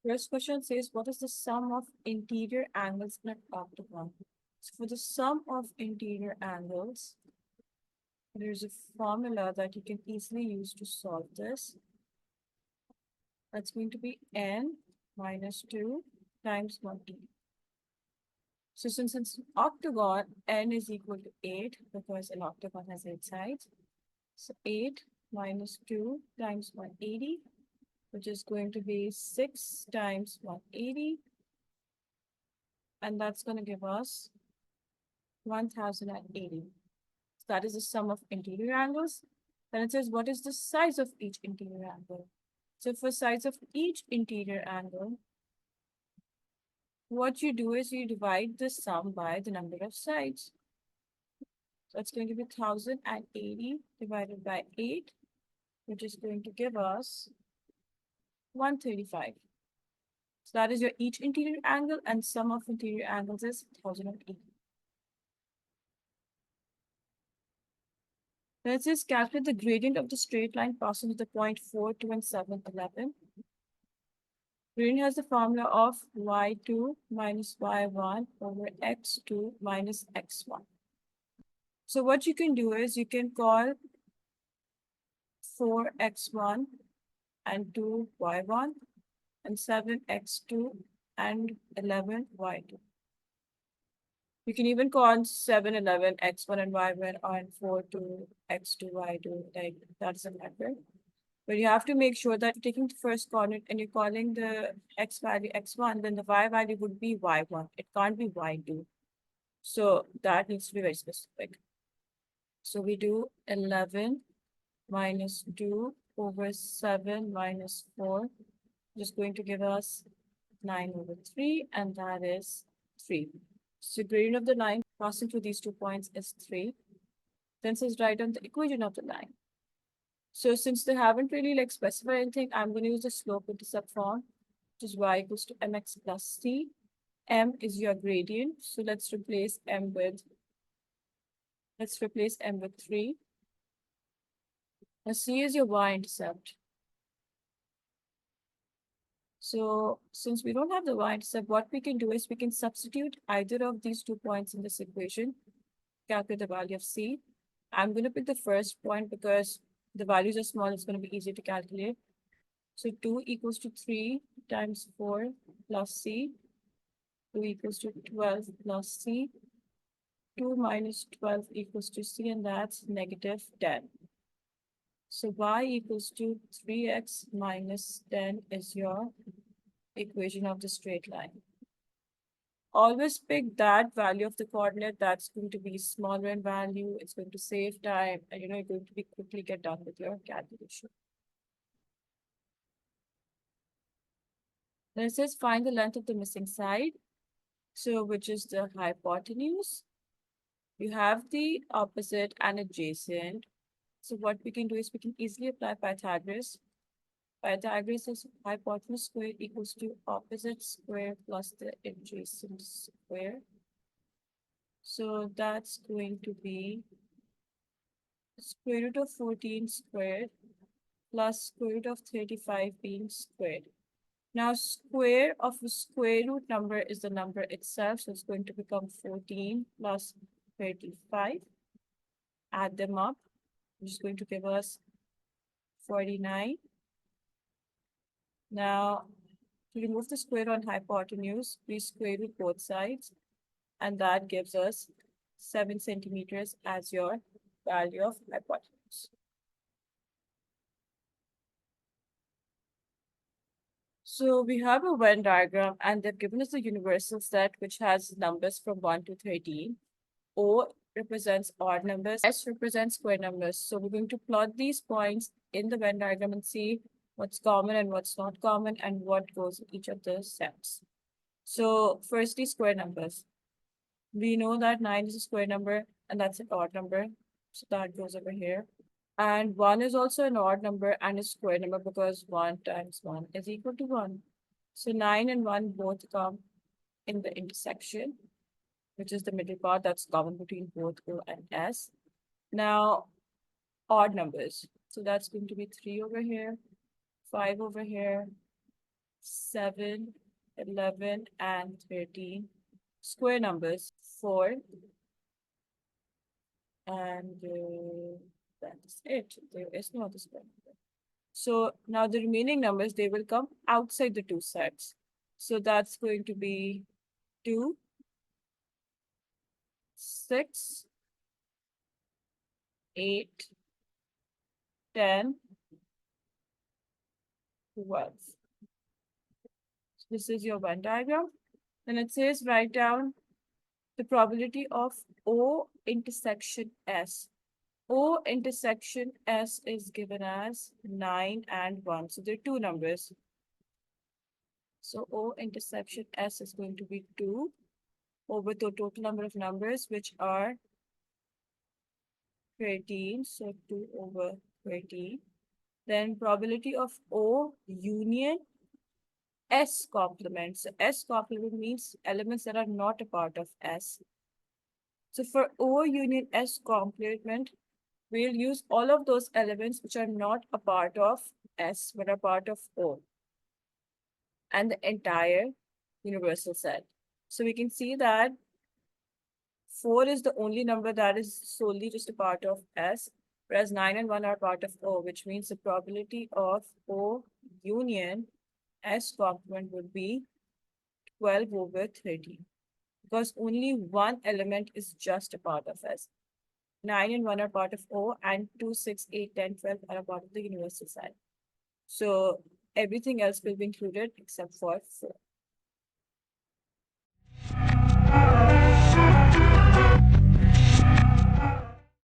First question says, what is the sum of interior angles in an octagon? So for the sum of interior angles, there's a formula that you can easily use to solve this. That's going to be n minus 2 times 1t. So since it's an octagon, n is equal to 8 because an octagon has 8 sides. So 8 minus 2 times 180, which is going to be 6 times 180. And that's going to give us 1080. So that is the sum of interior angles. Then it says, what is the size of each interior angle? So for size of each interior angle, what you do is you divide the sum by the number of sides. So it's going to be 1080 divided by 8, which is going to give us 135. So that is your each interior angle, and sum of interior angles is 1080. Then it says calculate the gradient of the straight line passing to the point 4, 2, and 7, 11. Gradient has the formula of y2 minus y1 over x2 minus x1. So what you can do is you can call 4x1 and 2y1 and 7x2 and 11y2. You can even call 7, 11, x1 and y1 and 4, 2, x2, y2, like that doesn't matter. But you have to make sure that you're taking the first coordinate and you're calling the x value x1, then the y value would be y1. It can't be y2. So that needs to be very specific. So we do 11 minus 2 over 7 minus 4, which is going to give us 9 over 3, and that is 3. So gradient of the line passing through these 2 points is 3. Then says write down the equation of the line. So since they haven't really specified anything, I'm going to use the slope intercept form, which is y equals to mx plus c. M is your gradient. So let's replace m with 3. Now c is your y-intercept. So since we don't have the y-intercept, what we can do is we can substitute either of these 2 points in this equation, calculate the value of c. I'm going to pick the first point because the values are small, it's going to be easy to calculate. So 2 equals to 3 times 4 plus c. 2 equals to 12 plus c. 2 minus 12 equals to c, and that's negative 10. So y equals to 3x minus 10 is your equation of the straight line. Always pick that value of the coordinate that's going to be smaller in value. It's going to save time, and you're going to be quickly get done with your calculation. Then it says find the length of the missing side. So which is the hypotenuse. You have the opposite and adjacent. So what we can do is we can easily apply Pythagoras. Pythagoras is hypotenuse square equals to opposite square plus the adjacent square. So that's going to be square root of 14 squared plus square root of 35 being squared. Now square of a square root number is the number itself. So it's going to become 14 plus 35. Add them up, which is going to give us 49. Now, to remove the square on hypotenuse, we square root both sides, and that gives us 7 centimeters as your value of hypotenuse. So we have a Venn diagram, and they've given us the universal set, which has numbers from 1 to 13. O represents odd numbers, S represents square numbers. So we're going to plot these points in the Venn diagram and see what's common and what's not common and what goes in each of the sets. So firstly, square numbers. We know that 9 is a square number and that's an odd number. So that goes over here. And 1 is also an odd number and a square number because 1 times 1 is equal to 1. So 9 and 1 both come in the intersection, which is the middle part that's common between both O and S. Now, odd numbers. So that's going to be 3 over here, 5 over here, 7, 11, and 13. Square numbers 4, and that is it. There is no other square number. So now the remaining numbers, they will come outside the two sets. So that's going to be 2, 6, 8, 10, 12. So this is your Venn diagram. Then it says write down the probability of O intersection S. O intersection S is given as 9 and 1. So there are two numbers. So O intersection S is going to be 2 over the total number of numbers, which are 13. So 2 over 13. Then probability of O union S complement. So S complement means elements that are not a part of S. So for O union S complement, we'll use all of those elements which are not a part of S, but are part of O, and the entire universal set. So we can see that 4 is the only number that is solely just a part of S, whereas 9 and 1 are part of O, which means the probability of O union S complement would be 12 over 13, because only one element is just a part of S. 9 and 1 are part of O, and 2, 6, 8, 10, 12 are a part of the universal set. So everything else will be included except for 4.